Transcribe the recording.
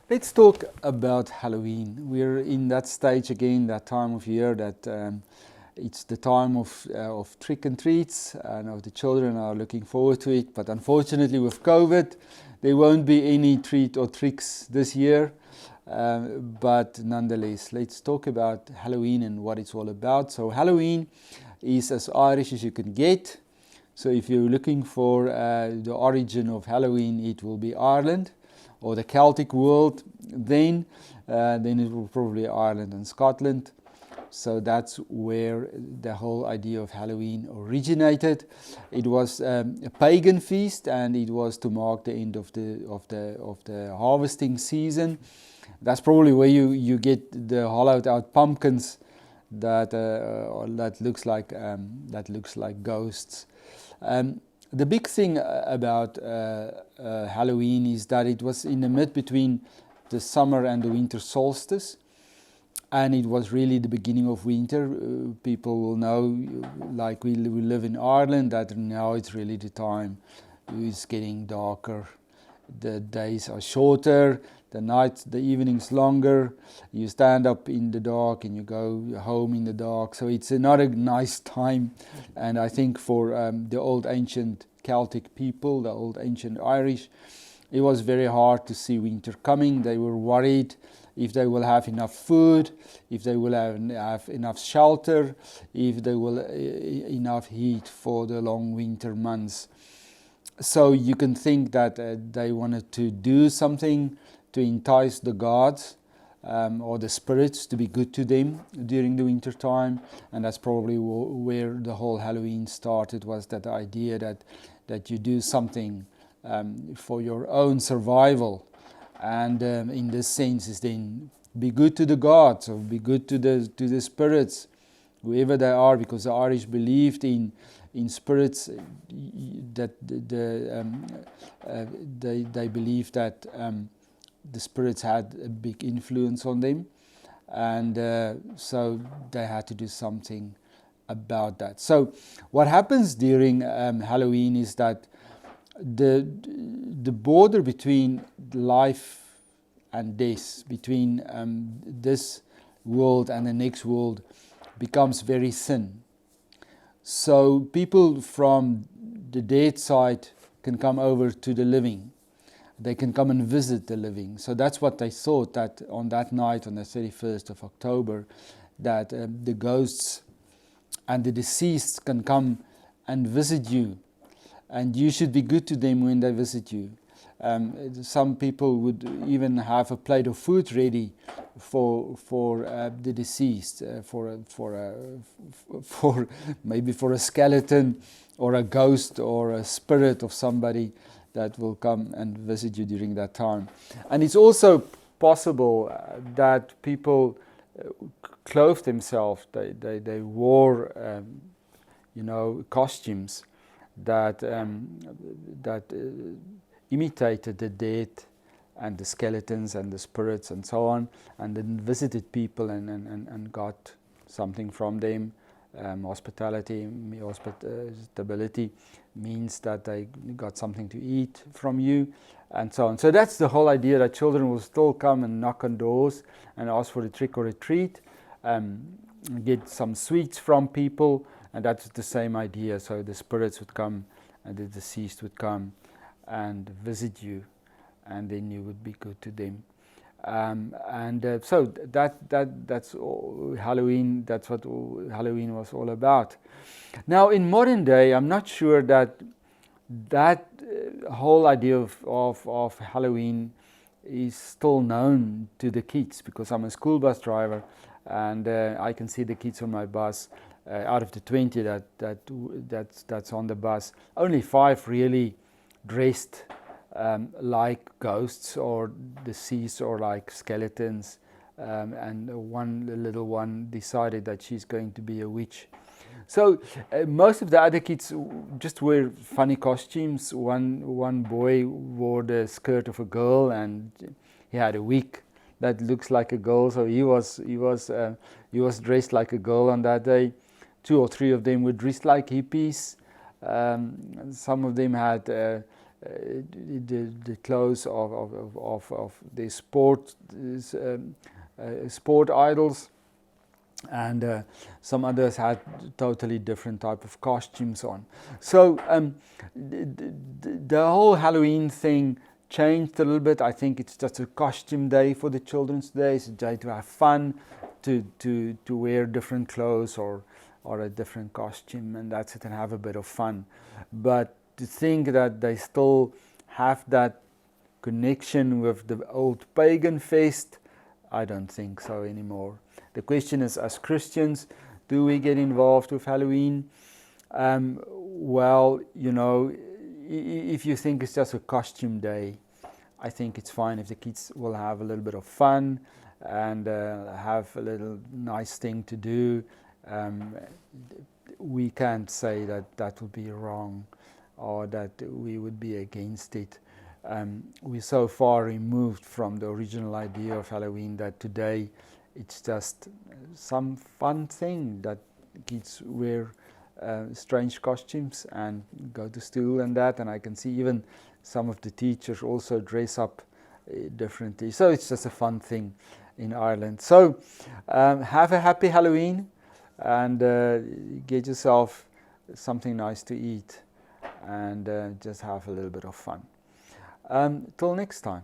Let's talk about Halloween. We're in that stage again, that time of year that it's the time of trick and treats, and the children are looking forward to it. But unfortunately, with COVID, there won't be any treat or tricks this year. But nonetheless, let's talk about Halloween and what it's all about. So Halloween is as Irish as you can get. So if you're looking for the origin of Halloween, it will be Ireland or the Celtic world. Then it will probably be Ireland and Scotland. So that's where the whole idea of Halloween originated. It was a pagan feast, and it was to mark the end of the harvesting season. That's probably where you get the hollowed out pumpkins that looks like ghosts. The big thing about Halloween is that it was in the mid between the summer and the winter solstice, and it was really the beginning of winter. People will know, like we live in Ireland, that now it's really the time. It's getting darker, the days are shorter, the evenings longer. You stand up in the dark and you go home in the dark. So it's not a nice time. And I think for the old ancient Celtic people, the old ancient Irish, it was very hard to see winter coming. They were worried if they will have enough food, if they will have enough shelter, if they will enough heat for the long winter months. So you can think that they wanted to do something to entice the gods or the spirits to be good to them during the winter time, and that's probably where the whole Halloween started. Was that idea that you do something for your own survival, and in this sense is then be good to the gods or be good to the spirits, whoever they are, because the Irish believed in spirits, that they believed that the spirits had a big influence on them, and so they had to do something about that. So what happens during Halloween is that the border between life and death, between this world and the next world, becomes very thin. So people from the dead side can come over to the living. They can come and visit the living. So that's what they thought, that on that night, on the 31st of October, that the ghosts and the deceased can come and visit you. And you should be good to them when they visit you. Some people would even have a plate of food ready for the deceased, for maybe for a skeleton or a ghost or a spirit of somebody that will come and visit you during that time. And it's also possible that people clothed themselves. They wore costumes that imitated the dead and the skeletons and the spirits and so on, and then visited people and got something from them. Hospitality means that they got something to eat from you, and so on. So that's the whole idea, that children will still come and knock on doors and ask for a trick or a treat, get some sweets from people, and that's the same idea. So the spirits would come and the deceased would come and visit you, and then you would be good to them. So that's all Halloween. That's what Halloween was all about. Now, in modern day, I'm not sure that whole idea of Halloween is still known to the kids, because I'm a school bus driver, and I can see the kids on my bus. Out of the 20 that's on the bus, only 5 really dressed like ghosts or deceased or like skeletons, and the little one decided that she's going to be a witch. So most of the other kids just wear funny costumes. One boy wore the skirt of a girl, and he had a wig that looks like a girl, so he was dressed like a girl on that day. 2 or 3 of them were dressed like hippies. Some of them had the clothes of the sport idols, and some others had totally different type of costumes on. So the whole Halloween thing changed a little bit. I think it's just a costume day for the children today. It's a day to have fun, to wear different clothes or a different costume, and that's it, and have a bit of fun. But to think that they still have that connection with the old pagan fest, I don't think so anymore. The question is, as Christians, do we get involved with Halloween? Well, you know, if you think it's just a costume day, I think it's fine if the kids will have a little bit of fun and have a little nice thing to do. We can't say that that would be wrong or that we would be against it. We're so far removed from the original idea of Halloween that today it's just some fun thing that kids wear strange costumes and go to school and that, and I can see even some of the teachers also dress up differently. So it's just a fun thing in Ireland. So have a happy Halloween and get yourself something nice to eat and just have a little bit of fun. Till next time.